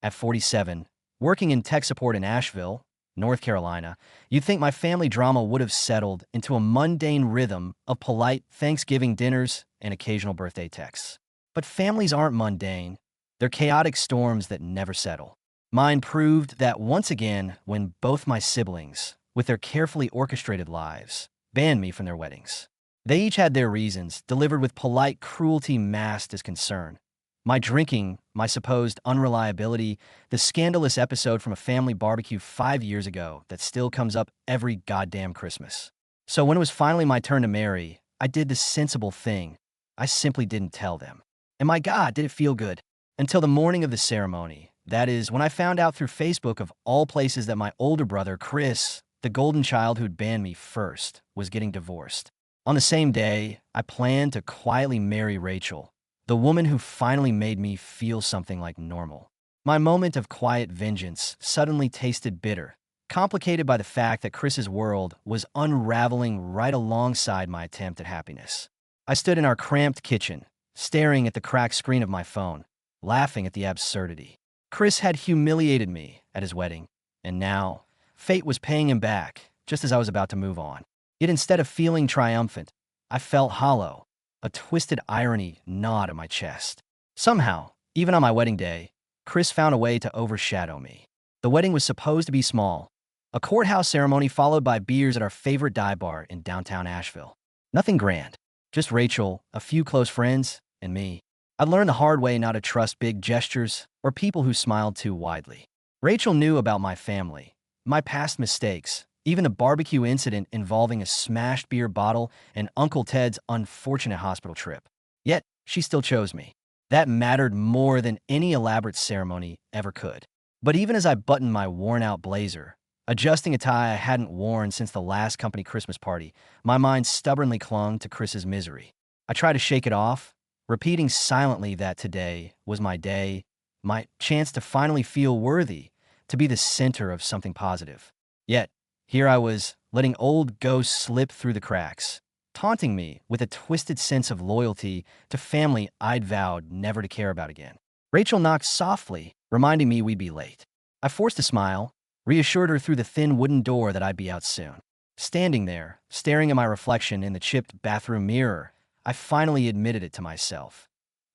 At 47, working in tech support in Asheville, North Carolina, you'd think my family drama would have settled into a mundane rhythm of polite Thanksgiving dinners and occasional birthday texts. But families aren't mundane. They're chaotic storms that never settle. Mine proved that once again when both my siblings, with their carefully orchestrated lives, banned me from their weddings. They each had their reasons, delivered with polite cruelty masked as concern. My drinking, my supposed unreliability, the scandalous episode from a family barbecue 5 years ago that still comes up every goddamn Christmas. So when it was finally my turn to marry, I did the sensible thing. I simply didn't tell them. And my God, did it feel good. Until the morning of the ceremony. That is, when I found out through Facebook of all places that my older brother, Chris, the golden child who'd banned me first, was getting divorced. On the same day, I planned to quietly marry Rachel, the woman who finally made me feel something like normal. My moment of quiet vengeance suddenly tasted bitter, complicated by the fact that Chris's world was unraveling right alongside my attempt at happiness. I stood in our cramped kitchen, staring at the cracked screen of my phone, laughing at the absurdity. Chris had humiliated me at his wedding, and now, fate was paying him back, just as I was about to move on. Yet instead of feeling triumphant, I felt hollow, a twisted irony gnawed at my chest. Somehow, even on my wedding day, Chris found a way to overshadow me. The wedding was supposed to be small, a courthouse ceremony followed by beers at our favorite dive bar in downtown Asheville. Nothing grand, just Rachel, a few close friends, and me. I'd learned the hard way not to trust big gestures or people who smiled too widely. Rachel knew about my family, my past mistakes, even a barbecue incident involving a smashed beer bottle and Uncle Ted's unfortunate hospital trip. Yet, she still chose me. That mattered more than any elaborate ceremony ever could. But even as I buttoned my worn-out blazer, adjusting a tie I hadn't worn since the last company Christmas party, my mind stubbornly clung to Chris's misery. I tried to shake it off, repeating silently that today was my day, my chance to finally feel worthy, to be the center of something positive. Yet, here I was, letting old ghosts slip through the cracks, taunting me with a twisted sense of loyalty to family I'd vowed never to care about again. Rachel knocked softly, reminding me we'd be late. I forced a smile, reassured her through the thin wooden door that I'd be out soon. Standing there, staring at my reflection in the chipped bathroom mirror, I finally admitted it to myself.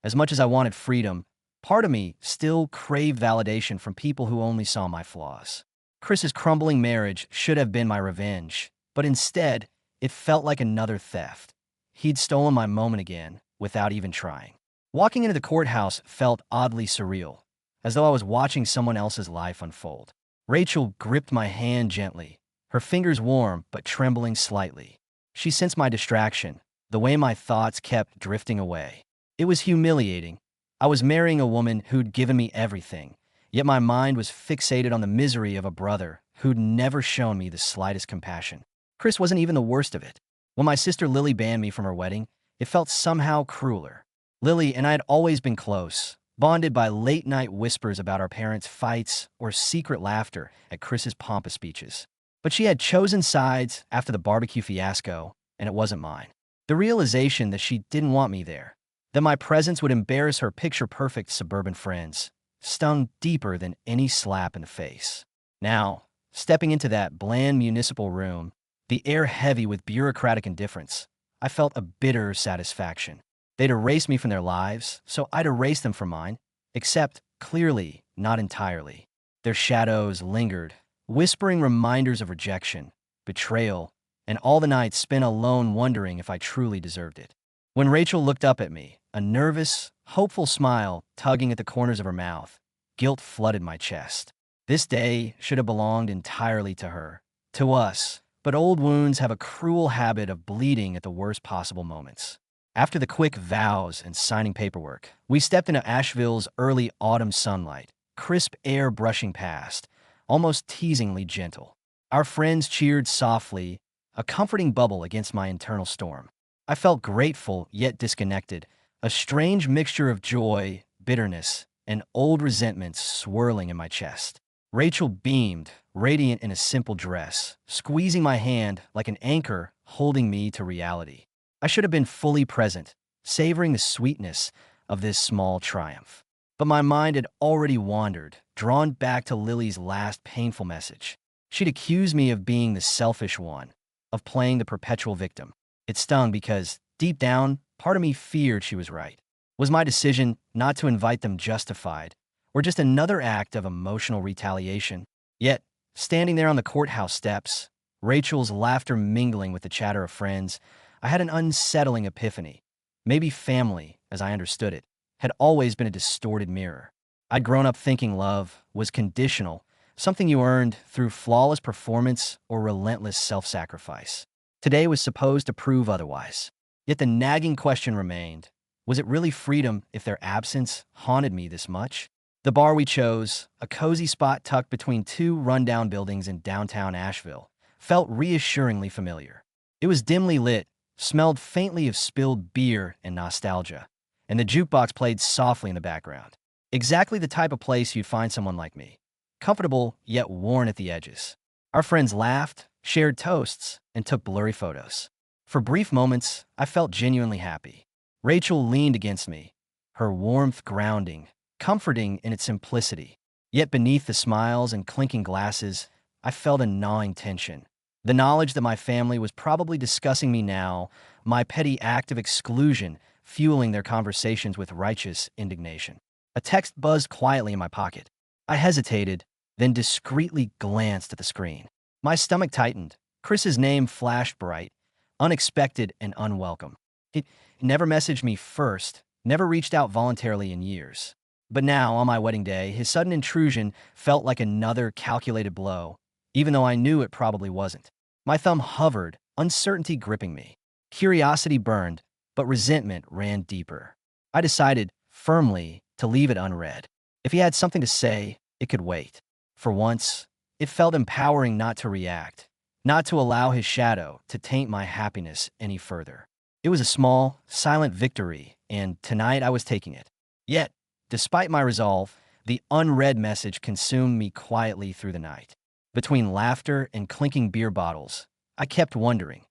As much as I wanted freedom, part of me still craved validation from people who only saw my flaws. Chris's crumbling marriage should have been my revenge, but instead, it felt like another theft. He'd stolen my moment again, without even trying. Walking into the courthouse felt oddly surreal, as though I was watching someone else's life unfold. Rachel gripped my hand gently, her fingers warm but trembling slightly. She sensed my distraction, the way my thoughts kept drifting away. It was humiliating. I was marrying a woman who'd given me everything, yet my mind was fixated on the misery of a brother who'd never shown me the slightest compassion. Chris wasn't even the worst of it. When my sister Lily banned me from her wedding, it felt somehow crueler. Lily and I had always been close, bonded by late-night whispers about our parents' fights or secret laughter at Chris's pompous speeches. But she had chosen sides after the barbecue fiasco, and it wasn't mine. The realization that she didn't want me there, that my presence would embarrass her picture-perfect suburban friends, stung deeper than any slap in the face. Now, stepping into that bland municipal room, the air heavy with bureaucratic indifference, I felt a bitter satisfaction. They'd erased me from their lives, so I'd erase them from mine, except, clearly, not entirely. Their shadows lingered, whispering reminders of rejection, betrayal, and all the nights spent alone wondering if I truly deserved it. When Rachel looked up at me, a nervous, hopeful smile tugging at the corners of her mouth, guilt flooded my chest. This day should have belonged entirely to her, to us, but old wounds have a cruel habit of bleeding at the worst possible moments. After the quick vows and signing paperwork, we stepped into Asheville's early autumn sunlight, crisp air brushing past, almost teasingly gentle. Our friends cheered softly, a comforting bubble against my internal storm. I felt grateful yet disconnected, a strange mixture of joy, bitterness, and old resentments swirling in my chest. Rachel beamed, radiant in a simple dress, squeezing my hand like an anchor holding me to reality. I should have been fully present, savoring the sweetness of this small triumph. But my mind had already wandered, drawn back to Lily's last painful message. She'd accused me of being the selfish one, of playing the perpetual victim. It stung because, deep down, part of me feared she was right. Was my decision not to invite them justified, or just another act of emotional retaliation? Yet, standing there on the courthouse steps, Rachel's laughter mingling with the chatter of friends, I had an unsettling epiphany. Maybe family, as I understood it, had always been a distorted mirror. I'd grown up thinking love was conditional, something you earned through flawless performance or relentless self-sacrifice. Today was supposed to prove otherwise. Yet the nagging question remained, was it really freedom if their absence haunted me this much? The bar we chose, a cozy spot tucked between two rundown buildings in downtown Asheville, felt reassuringly familiar. It was dimly lit, smelled faintly of spilled beer and nostalgia, and the jukebox played softly in the background. Exactly the type of place you'd find someone like me, comfortable yet worn at the edges. Our friends laughed, shared toasts, and took blurry photos. For brief moments, I felt genuinely happy. Rachel leaned against me, her warmth grounding, comforting in its simplicity. Yet beneath the smiles and clinking glasses, I felt a gnawing tension. The knowledge that my family was probably discussing me now, my petty act of exclusion, fueling their conversations with righteous indignation. A text buzzed quietly in my pocket. I hesitated, then discreetly glanced at the screen. My stomach tightened. Chris's name flashed bright, unexpected and unwelcome. He never messaged me first, never reached out voluntarily in years. But now, on my wedding day, his sudden intrusion felt like another calculated blow, even though I knew it probably wasn't. My thumb hovered, uncertainty gripping me. Curiosity burned, but resentment ran deeper. I decided, firmly, to leave it unread. If he had something to say, it could wait. For once, it felt empowering not to react, not to allow his shadow to taint my happiness any further. It was a small, silent victory, and tonight I was taking it. Yet, despite my resolve, the unread message consumed me quietly through the night. Between laughter and clinking beer bottles, I kept wondering,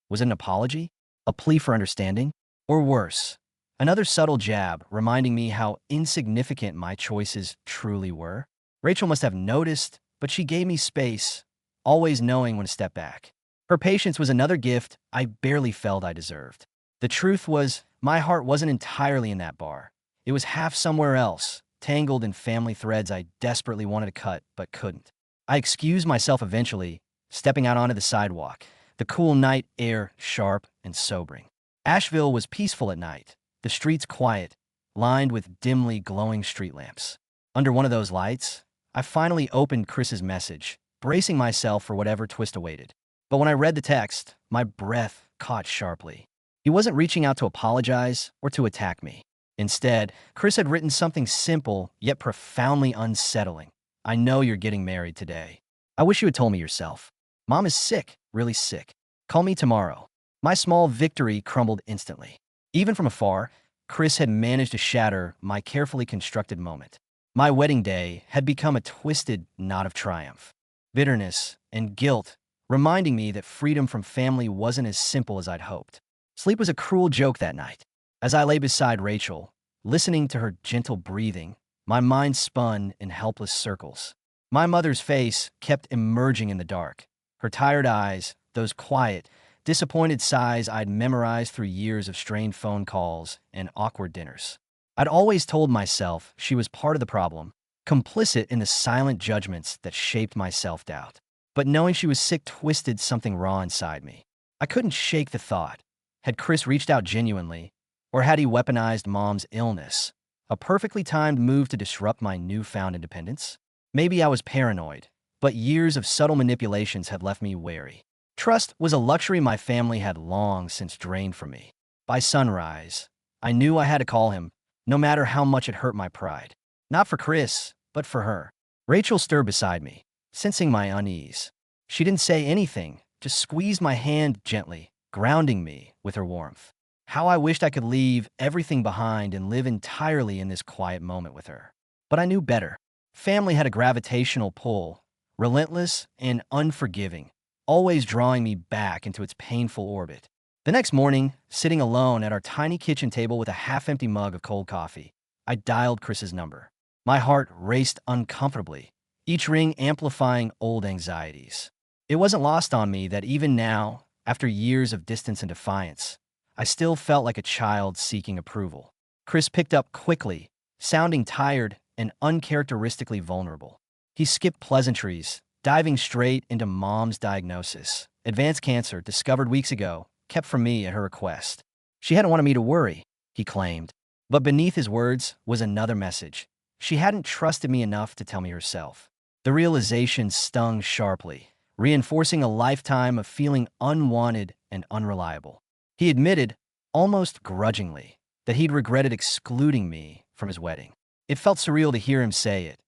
was it an apology? A plea for understanding? Or worse, another subtle jab reminding me how insignificant my choices truly were? Rachel must have noticed, but she gave me space, always knowing when to step back. Her patience was another gift I barely felt I deserved. The truth was, my heart wasn't entirely in that bar. It was half somewhere else, tangled in family threads I desperately wanted to cut but couldn't. I excused myself eventually, stepping out onto the sidewalk, the cool night air sharp and sobering. Asheville was peaceful at night, the streets quiet, lined with dimly glowing street lamps. Under one of those lights, I finally opened Chris's message, bracing myself for whatever twist awaited. But when I read the text, my breath caught sharply. He wasn't reaching out to apologize or to attack me. Instead, Chris had written something simple yet profoundly unsettling. I know you're getting married today. I wish you had told me yourself. Mom is sick, really sick. Call me tomorrow. My small victory crumbled instantly. Even from afar, Chris had managed to shatter my carefully constructed moment. My wedding day had become a twisted knot of triumph, bitterness, and guilt, reminding me that freedom from family wasn't as simple as I'd hoped. Sleep was a cruel joke that night. As I lay beside Rachel, listening to her gentle breathing, my mind spun in helpless circles. My mother's face kept emerging in the dark. Her tired eyes, those quiet, disappointed sighs I'd memorized through years of strained phone calls and awkward dinners. I'd always told myself she was part of the problem, complicit in the silent judgments that shaped my self-doubt. But knowing she was sick twisted something raw inside me. I couldn't shake the thought. Had Chris reached out genuinely, or had he weaponized Mom's illness? A perfectly timed move to disrupt my newfound independence? Maybe I was paranoid, but years of subtle manipulations had left me wary. Trust was a luxury my family had long since drained from me. By sunrise, I knew I had to call him, no matter how much it hurt my pride. Not for Chris, but for her. Rachel stirred beside me, sensing my unease. She didn't say anything, just squeezed my hand gently, grounding me with her warmth. How I wished I could leave everything behind and live entirely in this quiet moment with her. But I knew better. Family had a gravitational pull, relentless and unforgiving, always drawing me back into its painful orbit. The next morning, sitting alone at our tiny kitchen table with a half-empty mug of cold coffee, I dialed Chris's number. My heart raced uncomfortably, each ring amplifying old anxieties. It wasn't lost on me that even now, after years of distance and defiance, I still felt like a child seeking approval. Chris picked up quickly, sounding tired and uncharacteristically vulnerable. He skipped pleasantries, diving straight into Mom's diagnosis. Advanced cancer, discovered weeks ago, kept from me at her request. She hadn't wanted me to worry, he claimed. But beneath his words was another message. She hadn't trusted me enough to tell me herself. The realization stung sharply, reinforcing a lifetime of feeling unwanted and unreliable. He admitted, almost grudgingly, that he'd regretted excluding me from his wedding. It felt surreal to hear him say it.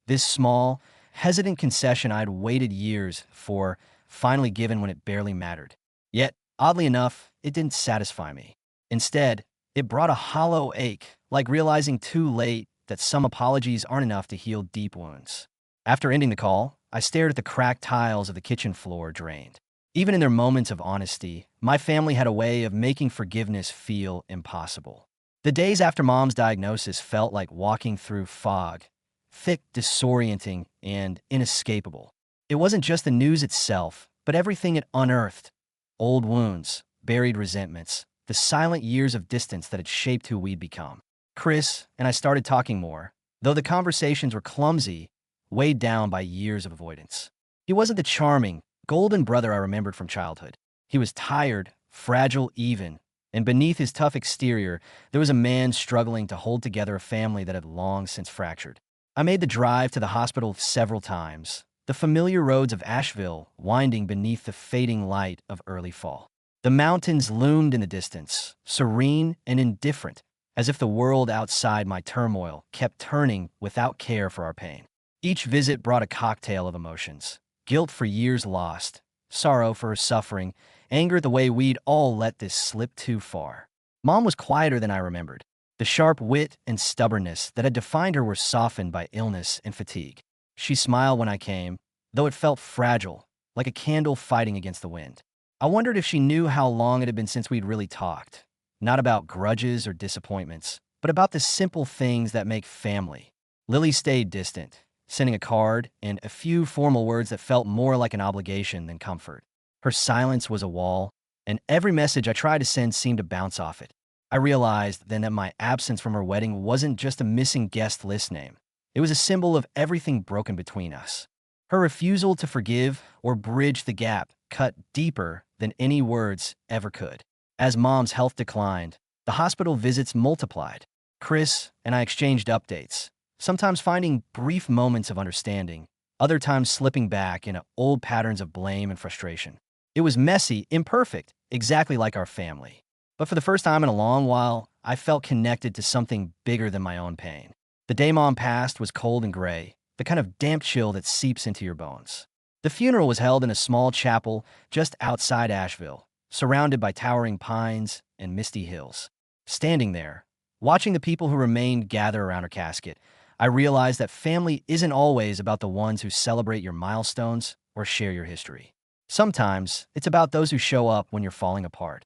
This small, hesitant concession I'd waited years for, finally given when it barely mattered. Yet, oddly enough, it didn't satisfy me. Instead, it brought a hollow ache, like realizing too late that some apologies aren't enough to heal deep wounds. After ending the call, I stared at the cracked tiles of the kitchen floor drained. Even in their moments of honesty, my family had a way of making forgiveness feel impossible. The days after Mom's diagnosis felt like walking through fog, thick, disorienting, and inescapable. It wasn't just the news itself, but everything it unearthed. Old wounds, buried resentments, the silent years of distance that had shaped who we'd become. Chris and I started talking more, though the conversations were clumsy, weighed down by years of avoidance. He wasn't the charming, golden brother I remembered from childhood. He was tired, fragile even, and beneath his tough exterior, there was a man struggling to hold together a family that had long since fractured. I made the drive to the hospital several times, the familiar roads of Asheville winding beneath the fading light of early fall. The mountains loomed in the distance, serene and indifferent, as if the world outside my turmoil kept turning without care for our pain. Each visit brought a cocktail of emotions: guilt for years lost, sorrow for her suffering, anger at the way we'd all let this slip too far. Mom was quieter than I remembered. The sharp wit and stubbornness that had defined her were softened by illness and fatigue. She smiled when I came, though it felt fragile, like a candle fighting against the wind. I wondered if she knew how long it had been since we'd really talked, not about grudges or disappointments, but about the simple things that make family. Lily stayed distant, sending a card and a few formal words that felt more like an obligation than comfort. Her silence was a wall, and every message I tried to send seemed to bounce off it. I realized then that my absence from her wedding wasn't just a missing guest list name. It was a symbol of everything broken between us. Her refusal to forgive or bridge the gap cut deeper than any words ever could. As Mom's health declined, the hospital visits multiplied. Chris and I exchanged updates, sometimes finding brief moments of understanding, other times slipping back into old patterns of blame and frustration. It was messy, imperfect, exactly like our family. But for the first time in a long while, I felt connected to something bigger than my own pain. The day Mom passed was cold and gray, the kind of damp chill that seeps into your bones. The funeral was held in a small chapel just outside Asheville, surrounded by towering pines and misty hills. Standing there, watching the people who remained gather around her casket, I realized that family isn't always about the ones who celebrate your milestones or share your history. Sometimes, it's about those who show up when you're falling apart,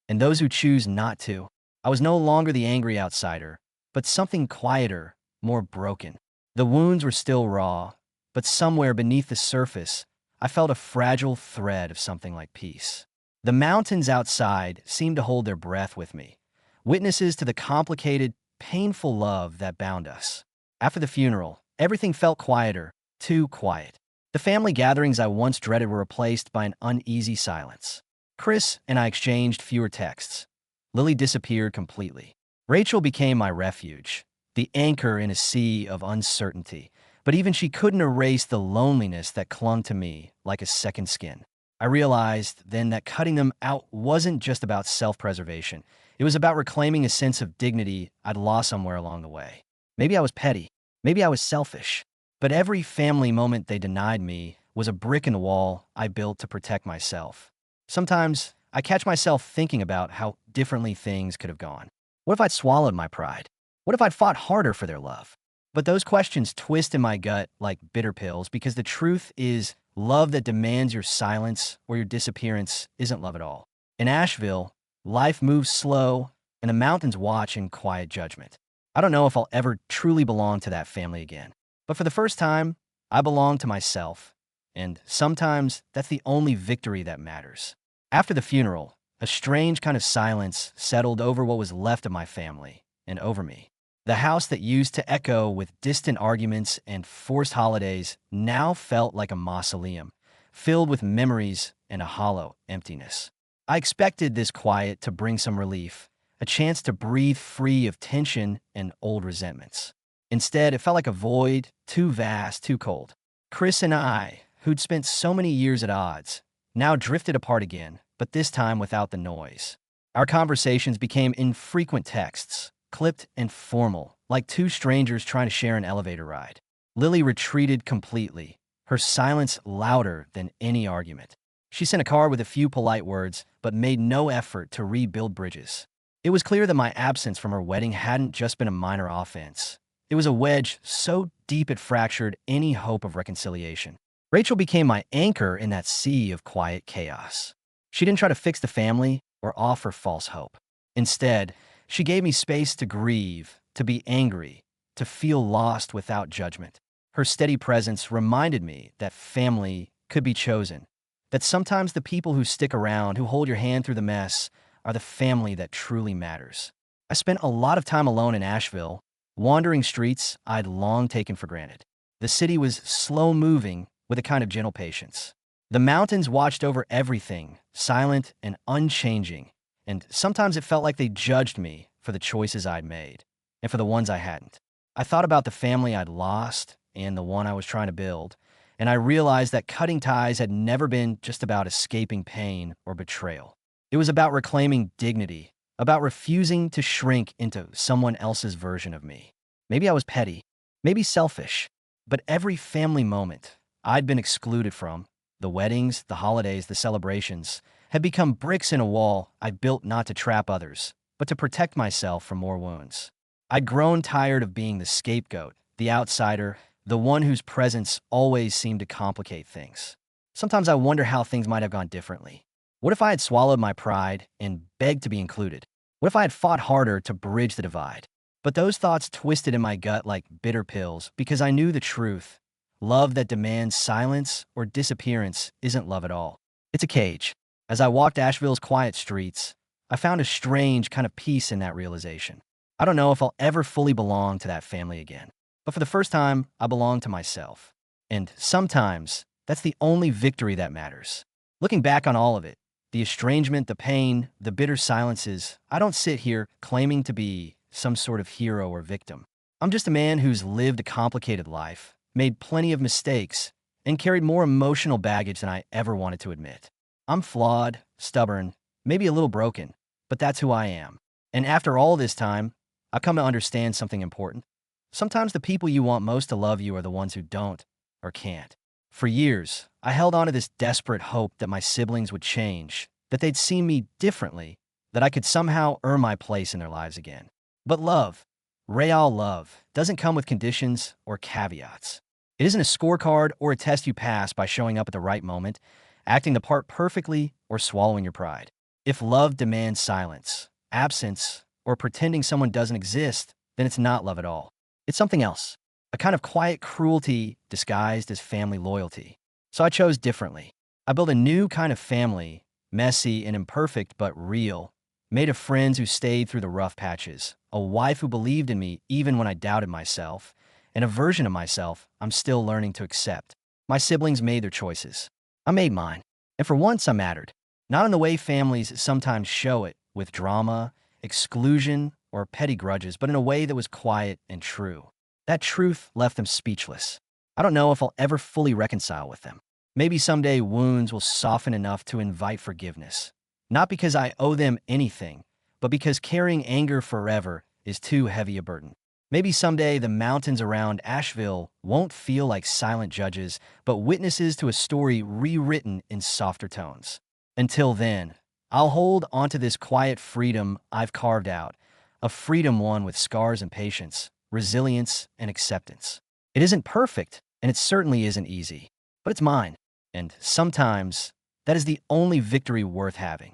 and those who choose not to. I was no longer the angry outsider, but something quieter, more broken. The wounds were still raw, but somewhere beneath the surface, I felt a fragile thread of something like peace. The mountains outside seemed to hold their breath with me, witnesses to the complicated, painful love that bound us. After the funeral, everything felt quieter, too quiet. The family gatherings I once dreaded were replaced by an uneasy silence. Chris and I exchanged fewer texts. Lily disappeared completely. Rachel became my refuge, the anchor in a sea of uncertainty, but even she couldn't erase the loneliness that clung to me like a second skin. I realized then that cutting them out wasn't just about self-preservation. It was about reclaiming a sense of dignity I'd lost somewhere along the way. Maybe I was petty. Maybe I was selfish. But every family moment they denied me was a brick in the wall I built to protect myself. Sometimes I catch myself thinking about how differently things could have gone. What if I'd swallowed my pride? What if I'd fought harder for their love? But those questions twist in my gut like bitter pills, because the truth is, love that demands your silence or your disappearance isn't love at all. In Asheville, life moves slow, and the mountains watch in quiet judgment. I don't know if I'll ever truly belong to that family again. But for the first time, I belong to myself. And sometimes that's the only victory that matters. After the funeral, a strange kind of silence settled over what was left of my family and over me. The house that used to echo with distant arguments and forced holidays now felt like a mausoleum, filled with memories and a hollow emptiness. I expected this quiet to bring some relief, a chance to breathe free of tension and old resentments. Instead, it felt like a void, too vast, too cold. Chris and I, who'd spent so many years at odds, now drifted apart again, but this time without the noise. Our conversations became infrequent texts, clipped and formal, like two strangers trying to share an elevator ride. Lily retreated completely, her silence louder than any argument. She sent a card with a few polite words, but made no effort to rebuild bridges. It was clear that my absence from her wedding hadn't just been a minor offense. It was a wedge so deep it fractured any hope of reconciliation. Rachel became my anchor in that sea of quiet chaos. She didn't try to fix the family or offer false hope. Instead, she gave me space to grieve, to be angry, to feel lost without judgment. Her steady presence reminded me that family could be chosen, that sometimes the people who stick around, who hold your hand through the mess, are the family that truly matters. I spent a lot of time alone in Asheville, wandering streets I'd long taken for granted. The city was slow-moving with a kind of gentle patience. The mountains watched over everything, silent and unchanging, and sometimes it felt like they judged me for the choices I'd made, and for the ones I hadn't. I thought about the family I'd lost and the one I was trying to build, and I realized that cutting ties had never been just about escaping pain or betrayal. It was about reclaiming dignity, about refusing to shrink into someone else's version of me. Maybe I was petty, maybe selfish, but every family moment I'd been excluded from, the weddings, the holidays, the celebrations, had become bricks in a wall I'd built not to trap others, but to protect myself from more wounds. I'd grown tired of being the scapegoat, the outsider, the one whose presence always seemed to complicate things. Sometimes I wonder how things might have gone differently. What if I had swallowed my pride and begged to be included? What if I had fought harder to bridge the divide? But those thoughts twisted in my gut like bitter pills because I knew the truth. Love that demands silence or disappearance isn't love at all. It's a cage. As I walked Asheville's quiet streets, I found a strange kind of peace in that realization. I don't know if I'll ever fully belong to that family again. But for the first time, I belong to myself. And sometimes, that's the only victory that matters. Looking back on all of it, the estrangement, the pain, the bitter silences, I don't sit here claiming to be some sort of hero or victim. I'm just a man who's lived a complicated life, made plenty of mistakes, and carried more emotional baggage than I ever wanted to admit. I'm flawed, stubborn, maybe a little broken, but that's who I am. And after all this time, I've come to understand something important. Sometimes the people you want most to love you are the ones who don't or can't. For years, I held on to this desperate hope that my siblings would change, that they'd see me differently, that I could somehow earn my place in their lives again. But love, real love, doesn't come with conditions or caveats. It isn't a scorecard or a test you pass by showing up at the right moment, acting the part perfectly, or swallowing your pride. If love demands silence, absence, or pretending someone doesn't exist, then it's not love at all. It's something else, a kind of quiet cruelty disguised as family loyalty. So I chose differently. I built a new kind of family, messy and imperfect but real, made of friends who stayed through the rough patches, a wife who believed in me even when I doubted myself, and a version of myself I'm still learning to accept. My siblings made their choices. I made mine. And for once I mattered. Not in the way families sometimes show it, with drama, exclusion, or petty grudges, but in a way that was quiet and true. That truth left them speechless. I don't know if I'll ever fully reconcile with them. Maybe someday wounds will soften enough to invite forgiveness. Not because I owe them anything, but because carrying anger forever is too heavy a burden. Maybe someday the mountains around Asheville won't feel like silent judges, but witnesses to a story rewritten in softer tones. Until then, I'll hold onto this quiet freedom I've carved out, a freedom won with scars and patience, resilience and acceptance. It isn't perfect, and it certainly isn't easy, but it's mine. And sometimes, that is the only victory worth having.